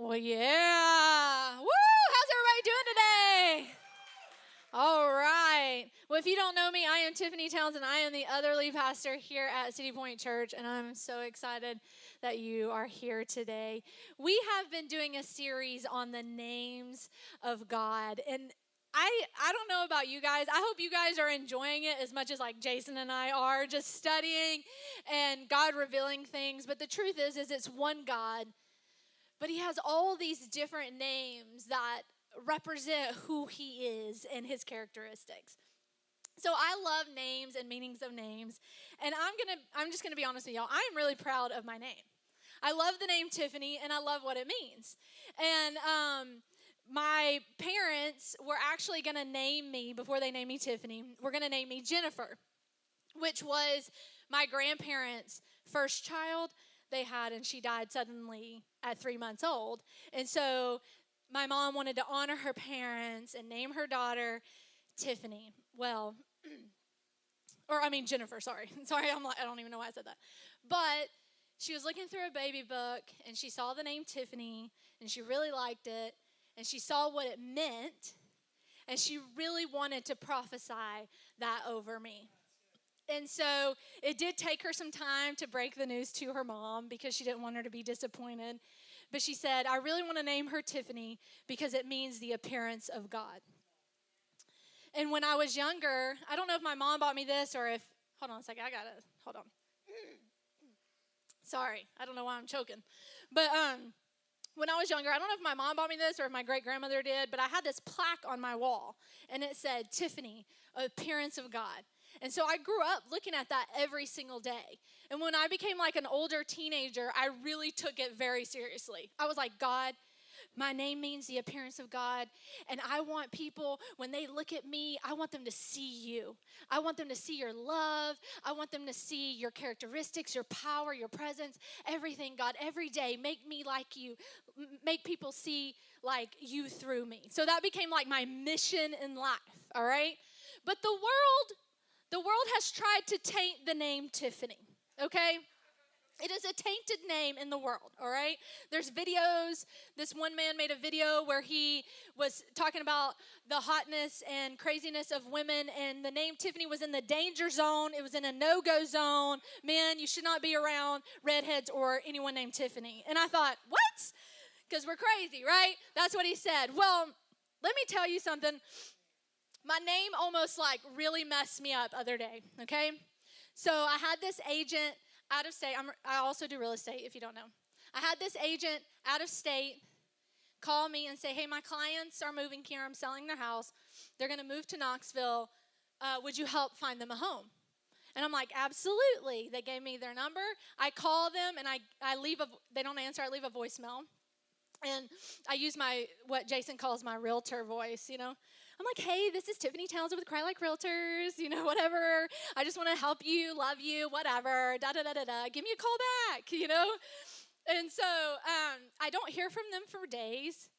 Well, yeah. Woo! How's everybody doing today? All right. Well, if you don't know me, I am Tiffany Townsend. I am the other lead pastor here at City Point Church, and I'm so excited that you are here today. We have been doing a series on the names of God, and I don't know about you guys. I hope you guys are enjoying it as much as like Jason and I are, just studying and God revealing things. But the truth is it's one God, but he has all these different names that represent who he is and his characteristics. So I love names and meanings of names, and I'm just gonna be honest with y'all. I am really proud of my name. I love the name Tiffany, and I love what it means. And my parents were actually gonna name me before they named me Tiffany. We're gonna name me Jennifer, which was my grandparents' first child they had, and she died suddenly at 3 months old. And so my mom wanted to honor her parents and name her daughter Tiffany. Well, Jennifer, sorry. I don't even know why I said that. But she was looking through a baby book, and she saw the name Tiffany, and she really liked it, and she saw what it meant, and she really wanted to prophesy that over me. And so it did take her some time to break the news to her mom because she didn't want her to be disappointed. But she said, I really want to name her Tiffany because it means the appearance of God. And when I was younger, I don't know if my mom bought me this or if, hold on a second, hold on. Sorry, I don't know why I'm choking. But when I was younger, I don't know if my mom bought me this or if my great-grandmother did, but I had this plaque on my wall, and it said, Tiffany, appearance of God. And so I grew up looking at that every single day. And when I became like an older teenager, I really took it very seriously. I was like, God, my name means the appearance of God. And I want people, when they look at me, I want them to see you. I want them to see your love. I want them to see your characteristics, your power, your presence, everything, God. Every day, make me like you. Make people see like you through me. So that became like my mission in life, all right? But the world has tried to taint the name Tiffany, okay? It is a tainted name in the world, all right? There's videos. This one man made a video where he was talking about the hotness and craziness of women, and the name Tiffany was in the danger zone. It was in a no-go zone. Men, you should not be around redheads or anyone named Tiffany. And I thought, what? Because we're crazy, right? That's what he said. Well, let me tell you something. My name almost like really messed me up other day, okay? So I had this agent out of state. I also do real estate, if you don't know. I had this agent out of state call me and say, hey, my clients are moving here. I'm selling their house. They're going to move to Knoxville. Would you help find them a home? And I'm like, absolutely. They gave me their number. I call them, and they don't answer. I leave a voicemail. And I use what Jason calls my realtor voice, you know. I'm like, hey, this is Tiffany Townsend with Cry Like Realtors, whatever. I just want to help you, love you, whatever, da-da-da-da-da. Give me a call back, And so I don't hear from them for days.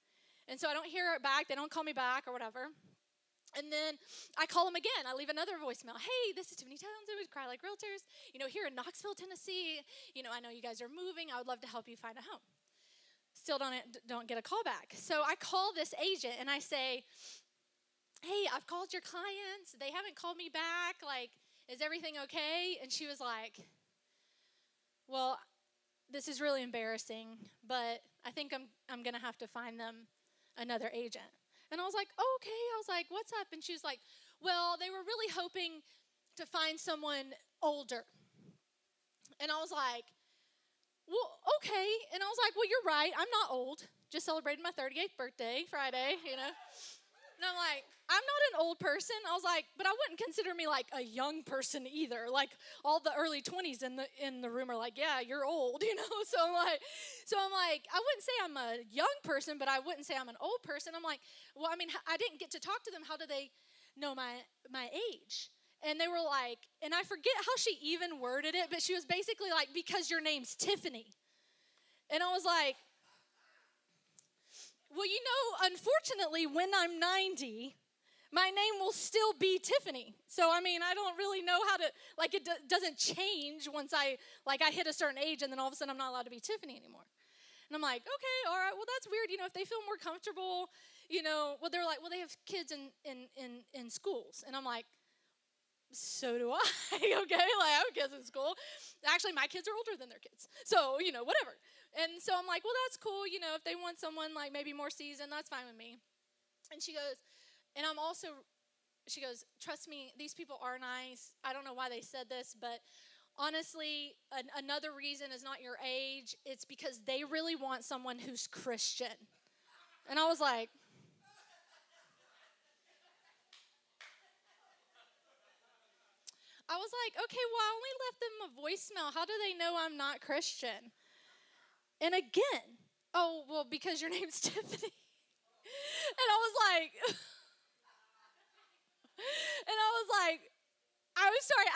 And so I don't hear it back. They don't call me back or whatever. And then I call them again. I leave another voicemail. Hey, this is Tiffany Townsend with Cry Like Realtors. Here in Knoxville, Tennessee. I know you guys are moving. I would love to help you find a home. Still don't get a call back. So I call this agent and I say, hey, I've called your clients. They haven't called me back. Like, is everything okay? And she was like, well, this is really embarrassing, but I think I'm going to have to find them another agent. And I was like, okay. I was like, what's up? And she was like, well, they were really hoping to find someone older. And I was like, well, okay. And I was like, well, you're right. I'm not old. Just celebrated my 38th birthday Friday, And I'm like, I'm not an old person. I was like, but I wouldn't consider me like a young person either. Like all the early 20s in the room are like, yeah, you're old, So I'm like, I wouldn't say I'm a young person, but I wouldn't say I'm an old person. I'm like, well, I didn't get to talk to them. How do they know my age? And they were like, and I forget how she even worded it, but she was basically like, because your name's Tiffany. And I was like, well, unfortunately, when I'm 90, my name will still be Tiffany. So, I don't really know how to, doesn't change once I hit a certain age, and then all of a sudden I'm not allowed to be Tiffany anymore. And I'm like, okay, all right, well, that's weird. If they feel more comfortable, well, they're like, well, they have kids in schools. And I'm like, so do I, okay? Like, I have kids in school. Actually, my kids are older than their kids. So, whatever. And so I'm like, well, that's cool. If they want someone like maybe more seasoned, that's fine with me. And she goes, and she goes, trust me, these people are nice. I don't know why they said this, but honestly, another reason is not your age. It's because they really want someone who's Christian. And I was like, okay, well, I only left them a voicemail. How do they know I'm not Christian? And again, oh, well, because your name's Tiffany. And I was like, I was sorry,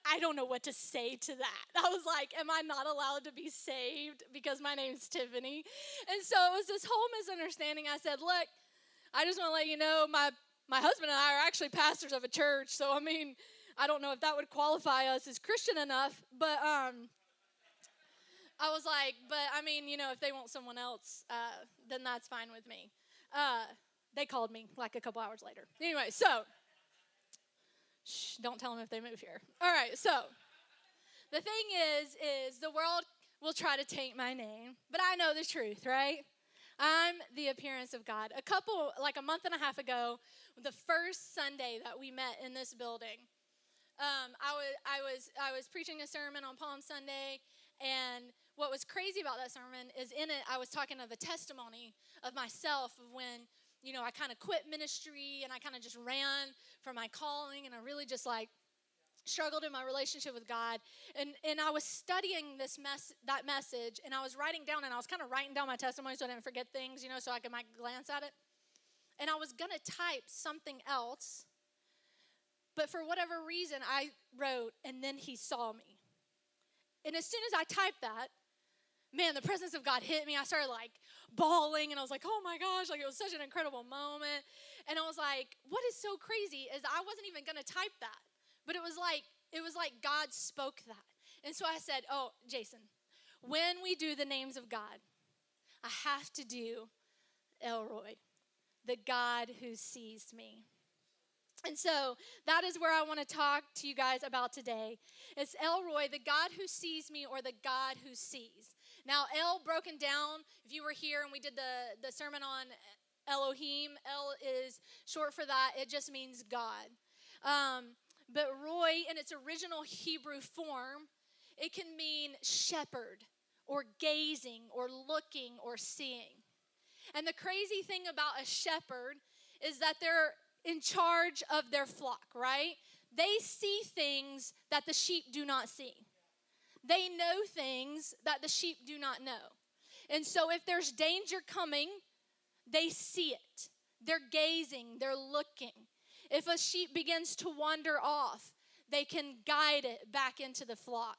I don't know what to say to that. I was like, am I not allowed to be saved because my name's Tiffany? And so it was this whole misunderstanding. I said, look, I just want to let you know, my husband and I are actually pastors of a church, so I don't know if that would qualify us as Christian enough, but I was like, but if they want someone else, then that's fine with me. They called me like a couple hours later. Anyway, so, don't tell them if they move here. All right, so, the thing is the world will try to taint my name, but I know the truth, right? I'm the appearance of God. A month and a half ago, the first Sunday that we met in this building, I was preaching a sermon on Palm Sunday, and what was crazy about that sermon is in it I was talking of a testimony of myself of when I kind of quit ministry and I kind of just ran from my calling, and I really just struggled in my relationship with God, and I was studying that message, and I was writing down my testimony so I didn't forget things, so I could glance at it, and I was gonna type something else. But for whatever reason, I wrote, and then he saw me. And as soon as I typed that, man, the presence of God hit me. I started bawling, and I was like, oh my gosh, it was such an incredible moment. And I was like, what is so crazy is I wasn't even gonna type that. But it was like God spoke that. And so I said, oh, Jason, when we do the names of God, I have to do Elroy, the God who sees me. And so that is where I want to talk to you guys about today. It's Elroy, the God who sees me, or the God who sees. Now, El broken down, if you were here and we did the sermon on Elohim, El is short for that. It just means God. But Roy, in its original Hebrew form, it can mean shepherd or gazing or looking or seeing. And the crazy thing about a shepherd is that they're in charge of their flock, right? They see things that the sheep do not see. They know things that the sheep do not know. And so if there's danger coming, they see it. They're gazing, they're looking. If a sheep begins to wander off, they can guide it back into the flock.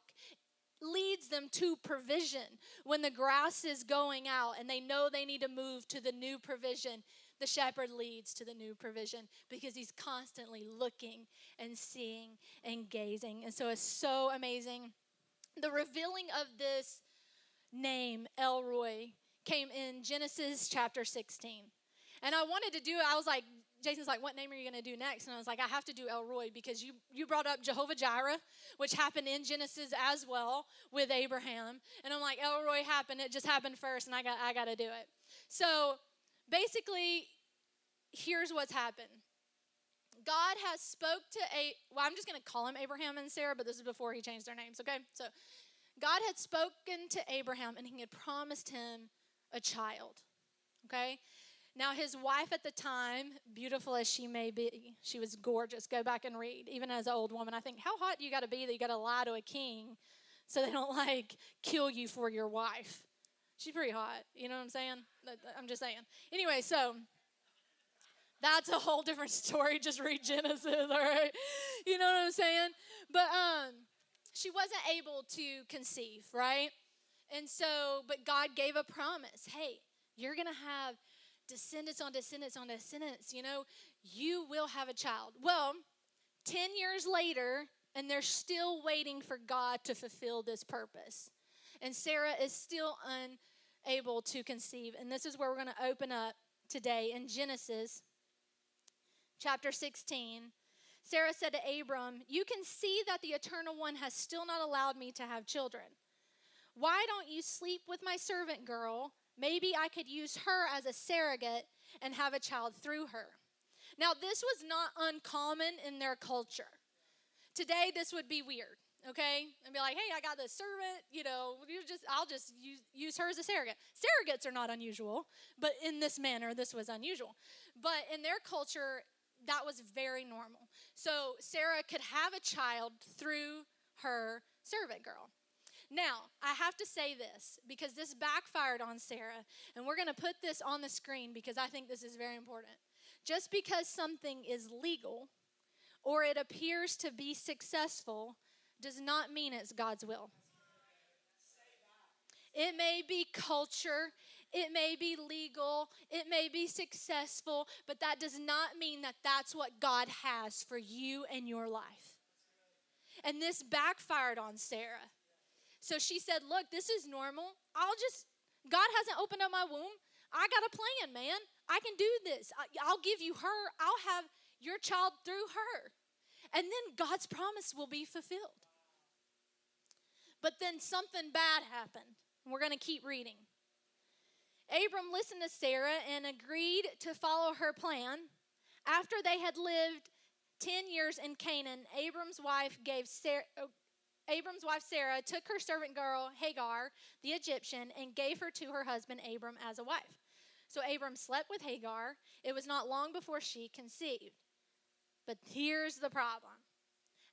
Leads them to provision. When the grass is going out and they know they need to move to the new provision, the shepherd leads to the new provision because he's constantly looking and seeing and gazing. And so it's so amazing. The revealing of this name, Elroy, came in Genesis chapter 16. And I wanted to do it. I was like, Jason's like, what name are you going to do next? And I was like, I have to do Elroy because you brought up Jehovah Jireh, which happened in Genesis as well with Abraham. And I'm like, Elroy happened. It just happened first, and I got to do it. So basically, here's what's happened. God has spoke to I'm just going to call him Abraham and Sarah, but this is before he changed their names, okay? So God had spoken to Abraham, and he had promised him a child, okay? Now, his wife at the time, beautiful as she may be, she was gorgeous. Go back and read. Even as an old woman, I think, how hot do you got to be that you got to lie to a king so they don't, kill you for your wife? She's pretty hot. You know what I'm saying? I'm just saying. Anyway, so that's a whole different story. Just read Genesis, all right? You know what I'm saying? But she wasn't able to conceive, right? And so, but God gave a promise. Hey, you're going to have descendants on descendants on descendants. You will have a child. Well, 10 years later, and they're still waiting for God to fulfill this purpose. And Sarah is still able to conceive. And this is where we're going to open up today in Genesis chapter 16. Sarah said to Abram, "You can see that the Eternal One has still not allowed me to have children. Why don't you sleep with my servant girl? Maybe I could use her as a surrogate and have a child through her." Now, this was not uncommon in their culture. Today, this would be weird, okay? And be like, "Hey, I got this servant, I'll just use her as a surrogate." Surrogates are not unusual, but in this manner, this was unusual. But in their culture, that was very normal. So Sarah could have a child through her servant girl. Now, I have to say this because this backfired on Sarah, and we're going to put this on the screen because I think this is very important. Just because something is legal or it appears to be successful does not mean it's God's will. It may be culture, it may be legal, it may be successful, but that does not mean that that's what God has for you and your life. And this backfired on Sarah. So she said, "Look, this is normal. God hasn't opened up my womb. I got a plan, man. I can do this. I'll give you her. I'll have your child through her. And then God's promise will be fulfilled." But then something bad happened. We're going to keep reading. Abram listened to Sarah and agreed to follow her plan. After they had lived 10 years in Canaan, Abram's wife Sarah took her servant girl Hagar, the Egyptian, and gave her to her husband Abram as a wife. So Abram slept with Hagar. It was not long before she conceived. But here's the problem.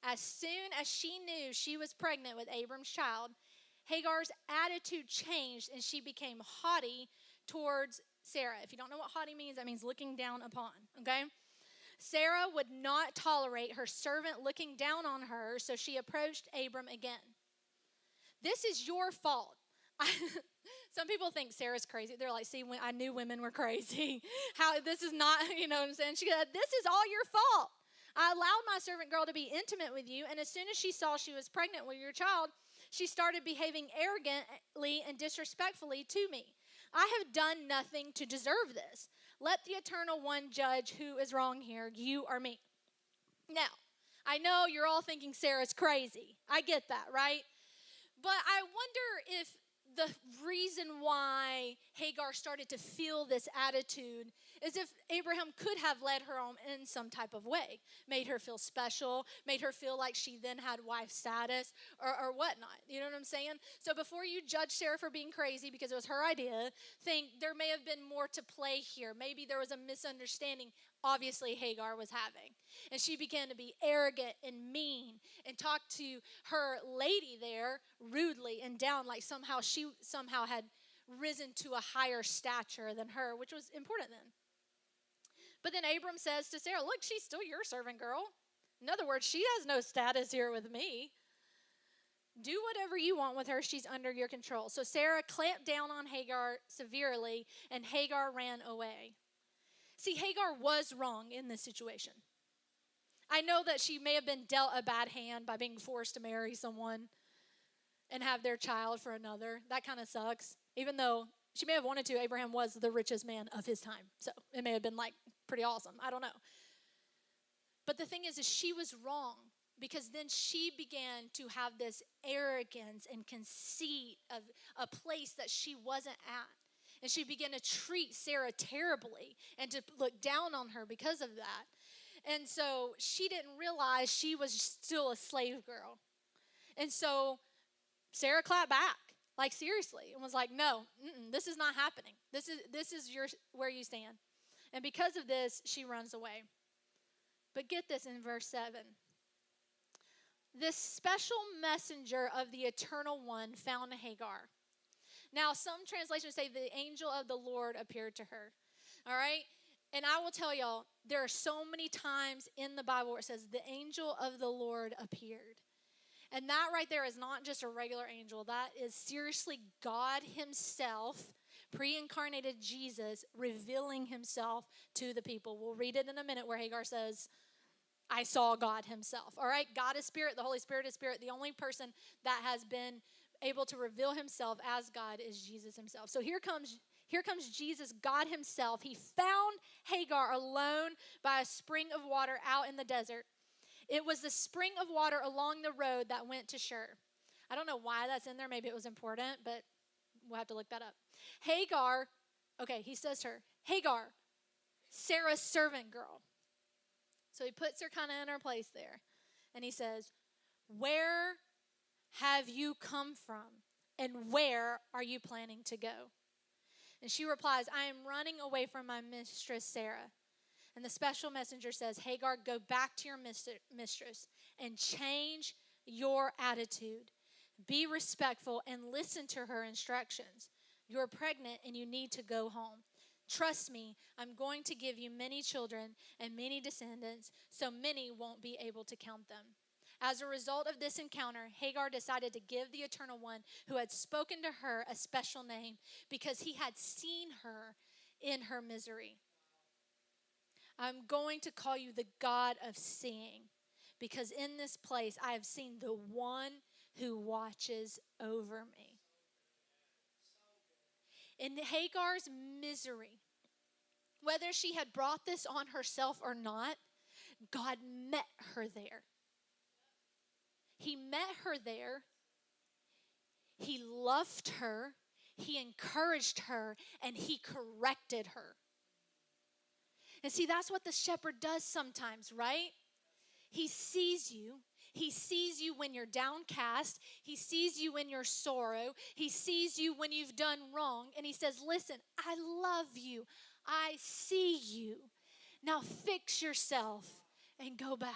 As soon as she knew she was pregnant with Abram's child, Hagar's attitude changed and she became haughty towards Sarah. If you don't know what haughty means, that means looking down upon, okay? Sarah would not tolerate her servant looking down on her, so she approached Abram again. "This is your fault." Some people think Sarah's crazy. They're like, "See, I knew women were crazy. This is not, you know what I'm saying?" She said, "This is all your fault. I allowed my servant girl to be intimate with you, and as soon as she saw she was pregnant with your child, she started behaving arrogantly and disrespectfully to me. I have done nothing to deserve this. Let the Eternal One judge who is wrong here, you or me." Now, I know you're all thinking Sarah's crazy. I get that, right? But I wonder if the reason why Hagar started to feel this attitude is if Abraham could have led her on in some type of way, made her feel special, made her feel like she then had wife status or whatnot. You know what I'm saying? So before you judge Sarah for being crazy because it was her idea, think there may have been more to play here. Maybe there was a misunderstanding obviously Hagar was having. And she began to be arrogant and mean and talk to her lady there rudely and down, like she had risen to a higher stature than her, which was important then. But then Abram says to Sarah, "Look, she's still your servant girl. In other words, she has no status here with me. Do whatever you want with her. She's under your control." So Sarah clamped down on Hagar severely, and Hagar ran away. See, Hagar was wrong in this situation. I know that she may have been dealt a bad hand by being forced to marry someone and have their child for another. That kind of sucks. Even though she may have wanted to, Abraham was the richest man of his time. So it may have been like pretty awesome. I don't know. But the thing is she was wrong because then she began to have this arrogance and conceit of a place that she wasn't at. And she began to treat Sarah terribly and to look down on her because of that. And so she didn't realize she was still a slave girl. And so Sarah clapped back, like seriously, and was like, "No, this is not happening. This is where you stand." And because of this, she runs away. But get this in verse 7. "This special messenger of the Eternal One found Hagar." Now, some translations say the angel of the Lord appeared to her. All right? And I will tell y'all, there are so many times in the Bible where it says the angel of the Lord appeared. And that right there is not just a regular angel. That is seriously God himself, pre-incarnated Jesus, revealing himself to the people. We'll read it in a minute where Hagar says, "I saw God himself." All right? God is spirit. The Holy Spirit is spirit. The only person that has been able to reveal himself as God is Jesus himself. So here comes Jesus, God himself. He found Hagar alone by a spring of water out in the desert. It was the spring of water along the road that went to Shur. I don't know why that's in there. Maybe it was important, but we'll have to look that up. Hagar, okay, he says to her, Hagar, Sarah's servant girl. So he puts her kind of in her place there. And he says, where have you come from? And where are you planning to go? And she replies, I am running away from my mistress Sarah. And the special messenger says, Hagar, go back to your mistress and change your attitude. Be respectful and listen to her instructions. You're pregnant and you need to go home. Trust me, I'm going to give you many children and many descendants, so many won't be able to count them. As a result of this encounter, Hagar decided to give the Eternal One who had spoken to her a special name because he had seen her in her misery. I'm going to call you the God of seeing, because in this place I have seen the one who watches over me. In Hagar's misery, whether she had brought this on herself or not, God met her there. He met her there. He loved her. He encouraged her, and he corrected her. And see, that's what the shepherd does sometimes, right? He sees you. He sees you when you're downcast. He sees you in your sorrow. He sees you when you've done wrong. And he says, listen, I love you. I see you. Now fix yourself and go back.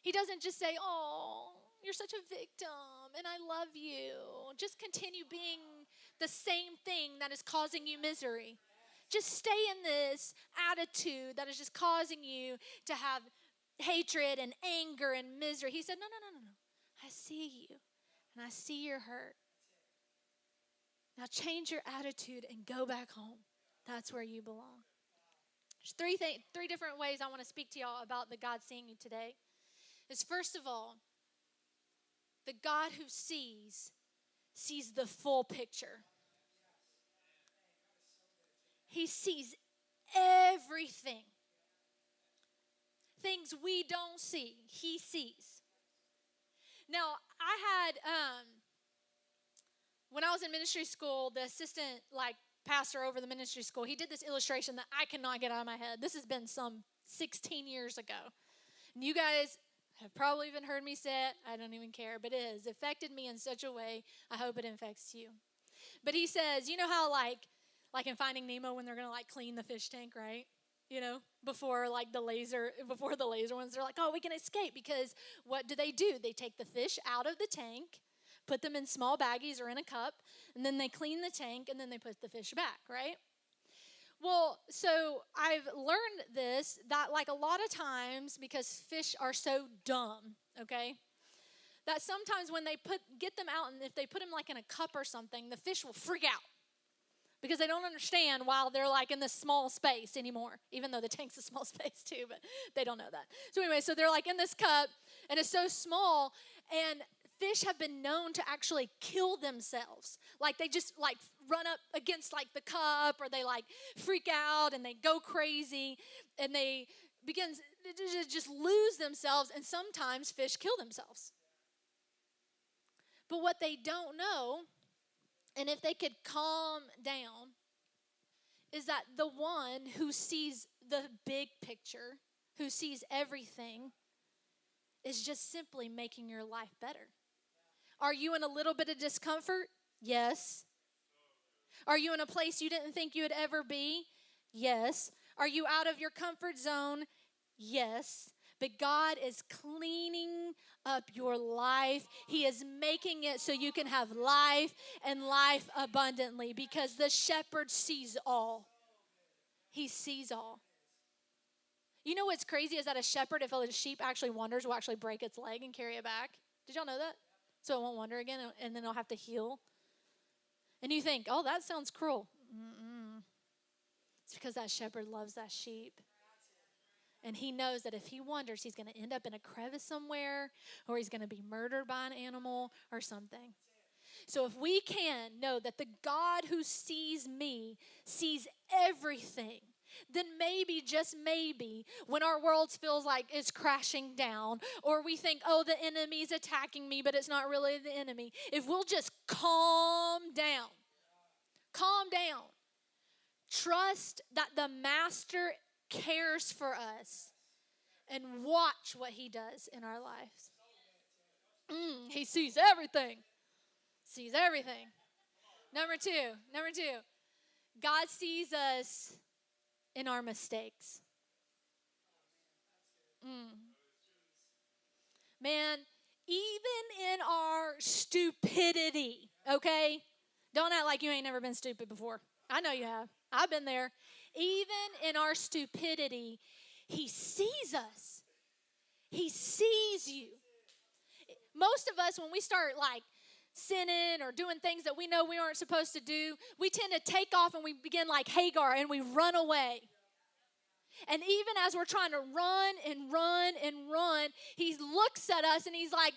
He doesn't just say, oh, you're such a victim and I love you. Just continue being the same thing that is causing you misery. Just stay in this attitude that is just causing you to have hatred and anger and misery. He said, no. I see you and I see your hurt. Now change your attitude and go back home. That's where you belong. There's three different ways I want to speak to y'all about the God seeing you today. Is first of all, the God who sees the full picture. He sees everything. Things we don't see, he sees. Now, I had, when I was in ministry school, the assistant, pastor over the ministry school, he did this illustration that I cannot get out of my head. This has been some 16 years ago. And you guys have probably even heard me say it. I don't even care, but it has affected me in such a way, I hope it affects you. But he says, you know how like in Finding Nemo when they're going to clean the fish tank, right? You know, before the laser ones, they're like, oh, we can escape, because what do? They take the fish out of the tank, put them in small baggies or in a cup, and then they clean the tank, and then they put the fish back, right? Well, so I've learned this, that a lot of times, because fish are so dumb, okay, that sometimes when they get them out, and if they put them in a cup or something, the fish will freak out. Because they don't understand while they're in this small space anymore. Even though the tank's a small space too, but they don't know that. So anyway, so they're in this cup, and it's so small, and fish have been known to actually kill themselves. They just run up against the cup, or they freak out and they go crazy, and they begin to just lose themselves, and sometimes fish kill themselves. But what they don't know, and if they could calm down, is that the one who sees the big picture, who sees everything, is just simply making your life better. Are you in a little bit of discomfort? Yes. Are you in a place you didn't think you would ever be? Yes. Are you out of your comfort zone? Yes. But God is cleaning up your life. He is making it so you can have life and life abundantly, because the shepherd sees all. He sees all. You know what's crazy is that a shepherd, if a sheep actually wanders, will actually break its leg and carry it back. Did y'all know that? So it won't wander again, and then it'll have to heal. And you think, oh, that sounds cruel. It's because that shepherd loves that sheep. And he knows that if he wanders, he's going to end up in a crevice somewhere, or he's going to be murdered by an animal or something. So if we can know that the God who sees me sees everything, then maybe, just maybe, when our world feels like it's crashing down, or we think, oh, the enemy's attacking me, but it's not really the enemy, if we'll just calm down, trust that the Master cares for us, and watch what he does in our lives. He sees everything. Sees everything. Number two, God sees us in our mistakes. Man, even in our stupidity, okay? Don't act like you ain't never been stupid before. I know you have. I've been there. Even in our stupidity, he sees us. He sees you. Most of us, when we start like sinning or doing things that we know we aren't supposed to do, we tend to take off and we begin like Hagar and we run away. And even as we're trying to run and run and run, he looks at us and he's like,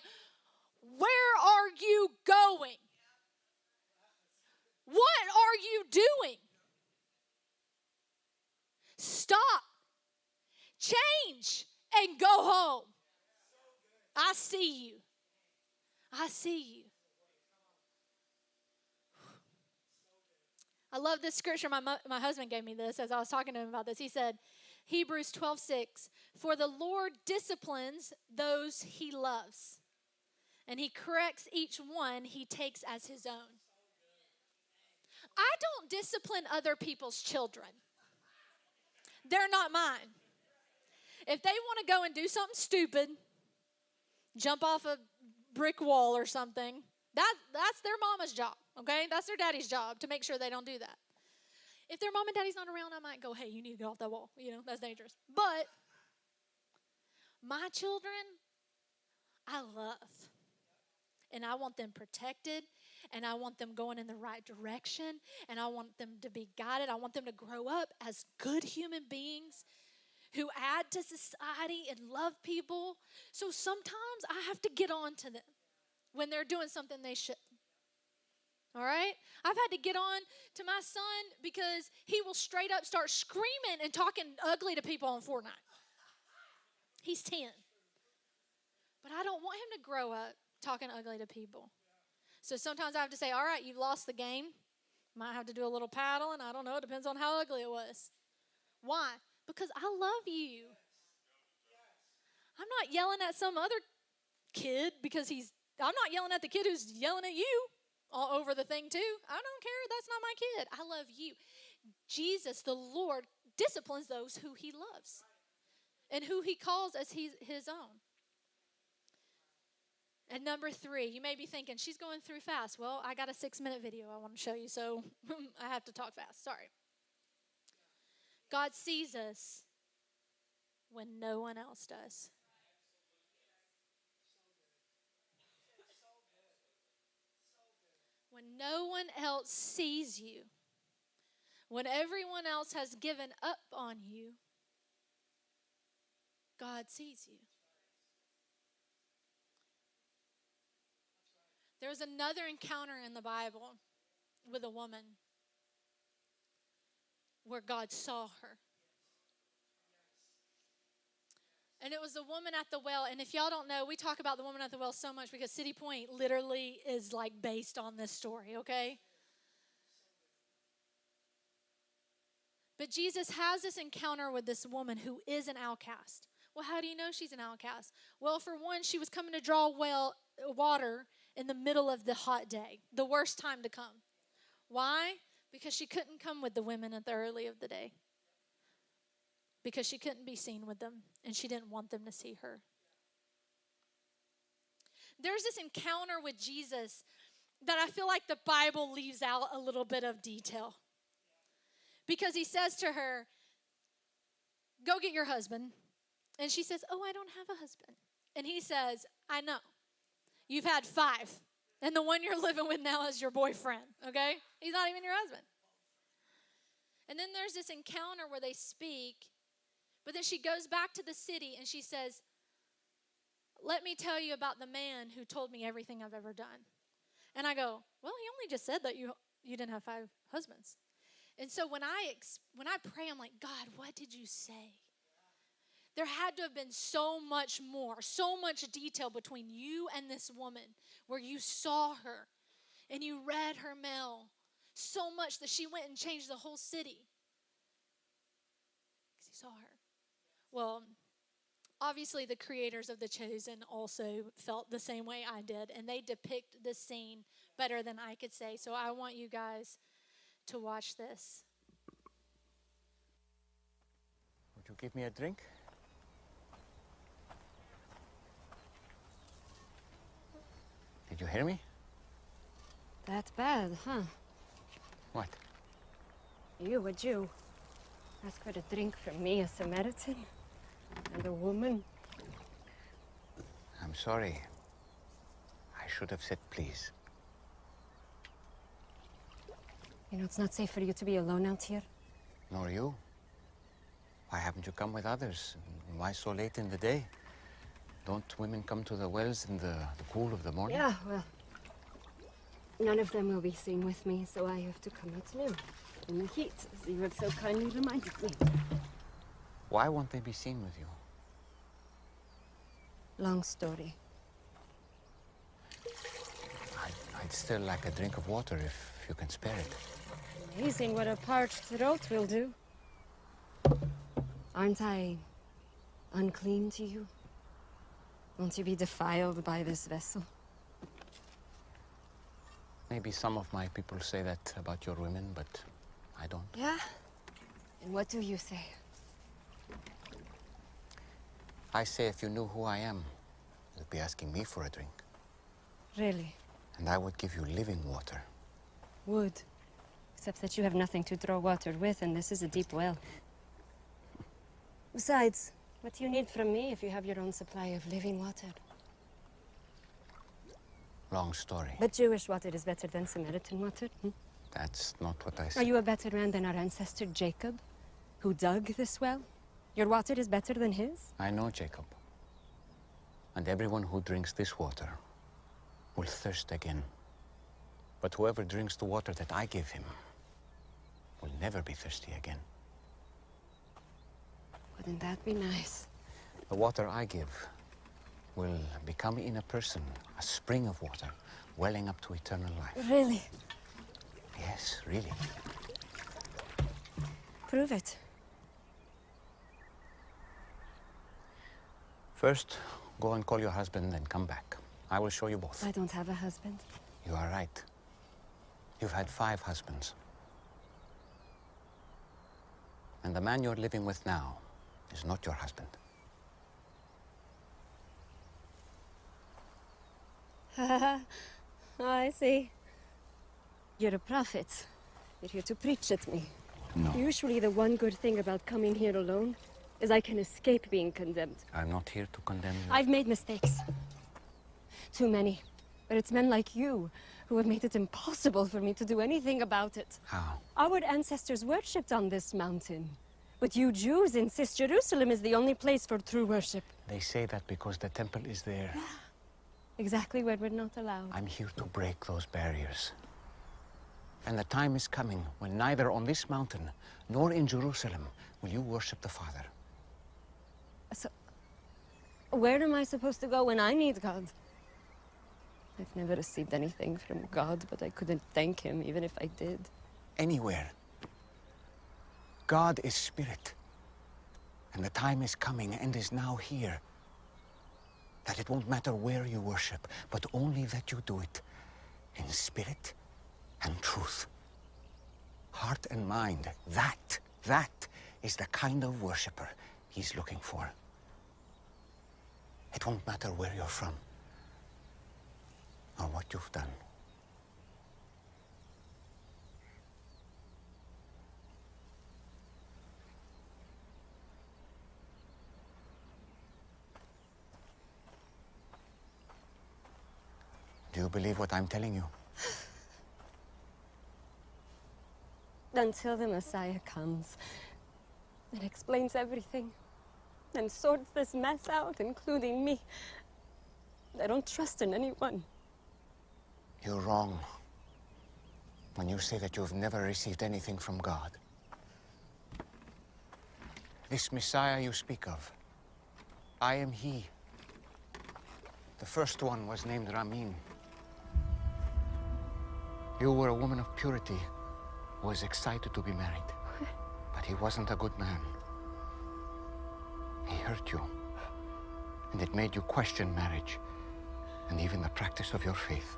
where are you going? What are you doing? Stop. Change and go home. I see you. I see you. I love this scripture. My husband gave me this as I was talking to him about this. He said, Hebrews 12:6, for the Lord disciplines those he loves, and he corrects each one he takes as his own. I don't discipline other people's children. They're not mine. If they want to go and do something stupid, jump off a brick wall or something, that's their mama's job, okay? That's their daddy's job to make sure they don't do that. If their mom and daddy's not around, I might go, hey, you need to get off that wall. You know, that's dangerous. But my children, I love. And I want them protected. And I want them going in the right direction. And I want them to be guided. I want them to grow up as good human beings who add to society and love people. So sometimes I have to get on to them when they're doing something they shouldn't. All right? I've had to get on to my son because he will straight up start screaming and talking ugly to people on Fortnite. He's 10. But I don't want him to grow up talking ugly to people. So sometimes I have to say, all right, you've lost the game. Might have to do a little paddling. I don't know. It depends on how ugly it was. Why? Because I love you. I'm not yelling at some other kid because I'm not yelling at the kid who's yelling at you all over the thing too. I don't care. That's not my kid. I love you. Jesus, the Lord, disciplines those who he loves and who he calls as his own. And number 3, you may be thinking, she's going through fast. Well, I got a 6-minute video I want to show you, so I have to talk fast. Sorry. God sees us when no one else does. When no one else sees you, when everyone else has given up on you, God sees you. There's another encounter in the Bible with a woman where God saw her. And it was the woman at the well. And if y'all don't know, we talk about the woman at the well so much because City Point literally is like based on this story, okay? But Jesus has this encounter with this woman who is an outcast. Well, how do you know she's an outcast? Well, for one, she was coming to draw water in the middle of the hot day, the worst time to come. Why? Because she couldn't come with the women at the early of the day. Because she couldn't be seen with them, and she didn't want them to see her. There's this encounter with Jesus that I feel like the Bible leaves out a little bit of detail. Because he says to her, go get your husband. And she says, oh, I don't have a husband. And he says, I know. You've had 5. And the one you're living with now is your boyfriend, okay? He's not even your husband. And then there's this encounter where they speak But then she goes back to the city and she says, let me tell you about the man who told me everything I've ever done. And I go, well, he only just said that you didn't have 5 husbands. And so when I pray, I'm like, God, what did you say? There had to have been so much more, so much detail between you and this woman where you saw her and you read her mail so much that she went and changed the whole city because you saw her. Well, obviously the creators of The Chosen also felt the same way I did, and they depict the scene better than I could say. So I want you guys to watch this. Would you give me a drink? Did you hear me? That bad, huh? What? You, a Jew, ask for a drink from me, a Samaritan, and a woman. I'm sorry. I should have said please. You know, it's not safe for you to be alone out here. Nor you. Why haven't you come with others? Why so late in the day? Don't women come to the wells in the cool of the morning? Yeah, well, none of them will be seen with me, so I have to come out now, in the heat, as you have so kindly reminded me. Why won't they be seen with you? Long story. I'd still like a drink of water if you can spare it. Amazing what a parched throat will do. Aren't I unclean to you? Won't you be defiled by this vessel? Maybe some of my people say that about your women, but I don't. Yeah? And what do you say? I say if you knew who I am, you'd be asking me for a drink. Really? And I would give you living water. Would. Except that you have nothing to draw water with, and this is a deep well. Besides, what do you need from me if you have your own supply of living water? Long story. But Jewish water is better than Samaritan water. That's not what I said. Are you a better man than our ancestor Jacob, who dug this well? Your water is better than his? I know Jacob. And everyone who drinks this water will thirst again. But whoever drinks the water that I give him will never be thirsty again. Wouldn't that be nice? The water I give will become in a person a spring of water, welling up to eternal life. Really? Yes, really. Prove it. First, go and call your husband and come back. I will show you both. I don't have a husband. You are right. You've had 5 husbands. And the man you're living with now is not your husband. Oh, I see. You're a prophet. You're here to preach at me. No. Usually the one good thing about coming here alone is I can escape being condemned. I'm not here to condemn you. I've made mistakes. Too many. But it's men like you who have made it impossible for me to do anything about it. How? Our ancestors worshipped on this mountain. But you Jews insist Jerusalem is the only place for true worship. They say that because the temple is there. Exactly where we're not allowed. I'm here to break those barriers. And the time is coming when neither on this mountain nor in Jerusalem will you worship the Father. So, where am I supposed to go when I need God? I've never received anything from God, but I couldn't thank him even if I did. Anywhere. God is spirit. And the time is coming and is now here that it won't matter where you worship, but only that you do it in spirit and truth. Heart and mind, that is the kind of worshiper he's looking for. It won't matter where you're from or what you've done. Do you believe what I'm telling you? Until the Messiah comes and explains everything. and sorts this mess out, including me. I don't trust in anyone. You're wrong when you say that you've never received anything from God. This Messiah you speak of, I am he. The first one was named Ramin. You were a woman of purity who was excited to be married. But he wasn't a good man. He hurt you. And it made you question marriage and even the practice of your faith.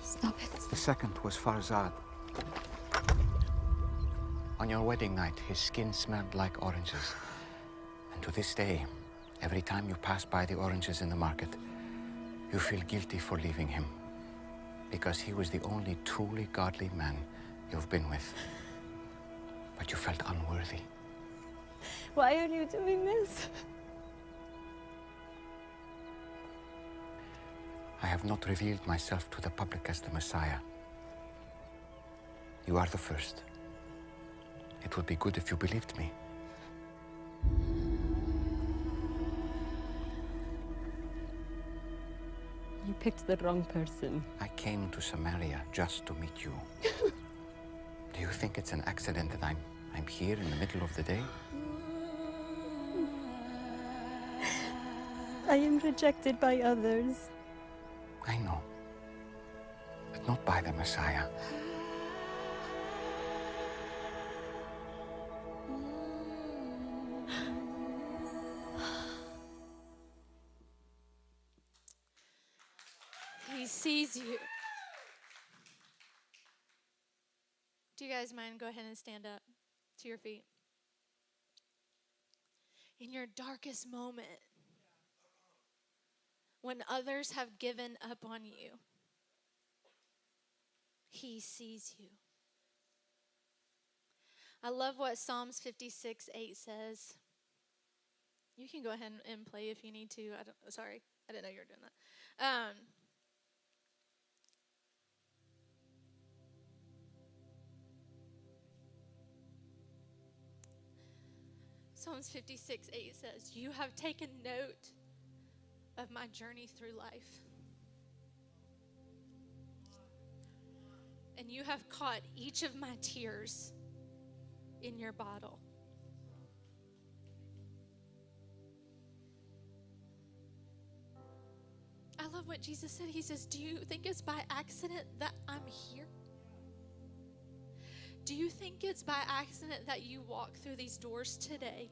Stop it. The second was Farzad. On your wedding night, his skin smelled like oranges. And to this day, every time you pass by the oranges in the market, you feel guilty for leaving him. Because he was the only truly godly man you've been with. But you felt unworthy. Why are you doing this? I have not revealed myself to the public as the Messiah. You are the first. It would be good if you believed me. You picked the wrong person. I came to Samaria just to meet you. Do you think it's an accident that I'm here in the middle of the day? I am rejected by others. I know. But not by the Messiah. He sees you. Do you guys mind go ahead and stand up to your feet? In your darkest moment, when others have given up on you, he sees you. I love what Psalms 56:8 says. You can go ahead and play if you need to. Sorry, I didn't know you were doing that. Psalms 56:8 says, "You have taken note of my journey through life. And you have caught each of my tears in your bottle." I love what Jesus said. He says, do you think it's by accident that I'm here? Do you think it's by accident that you walk through these doors today?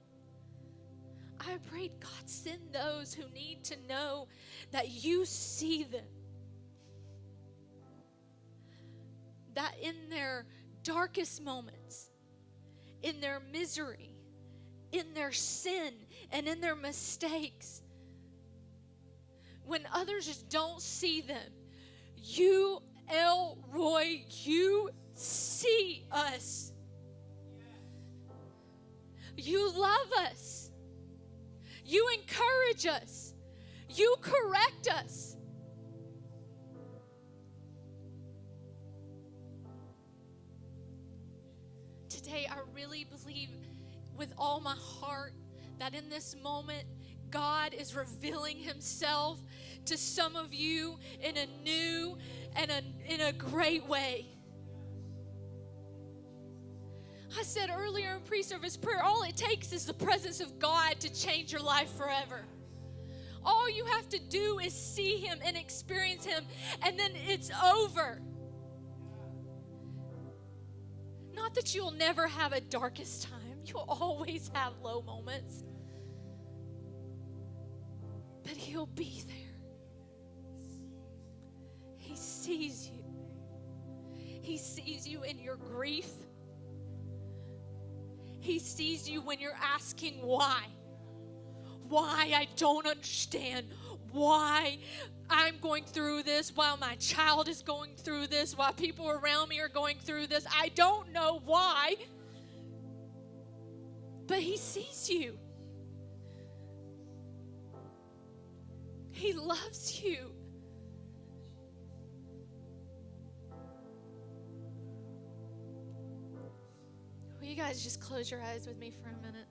I prayed, God, send those who need to know that you see them. That in their darkest moments, in their misery, in their sin, and in their mistakes, when others just don't see them, you, Elroy, you see us. You love us. You encourage us. You correct us. Today, I really believe with all my heart that in this moment, God is revealing himself to some of you in a new and in a great way. I said earlier in pre-service prayer, all it takes is the presence of God to change your life forever. All you have to do is see him and experience him, and then it's over. Not that you'll never have a darkest time. You'll always have low moments. But he'll be there. He sees you. He sees you in your grief. He sees you when you're asking why. Why I don't understand. Why I'm going through this, while my child is going through this, while people around me are going through this. I don't know why. But he sees you. He loves you. Will you guys just close your eyes with me for a minute?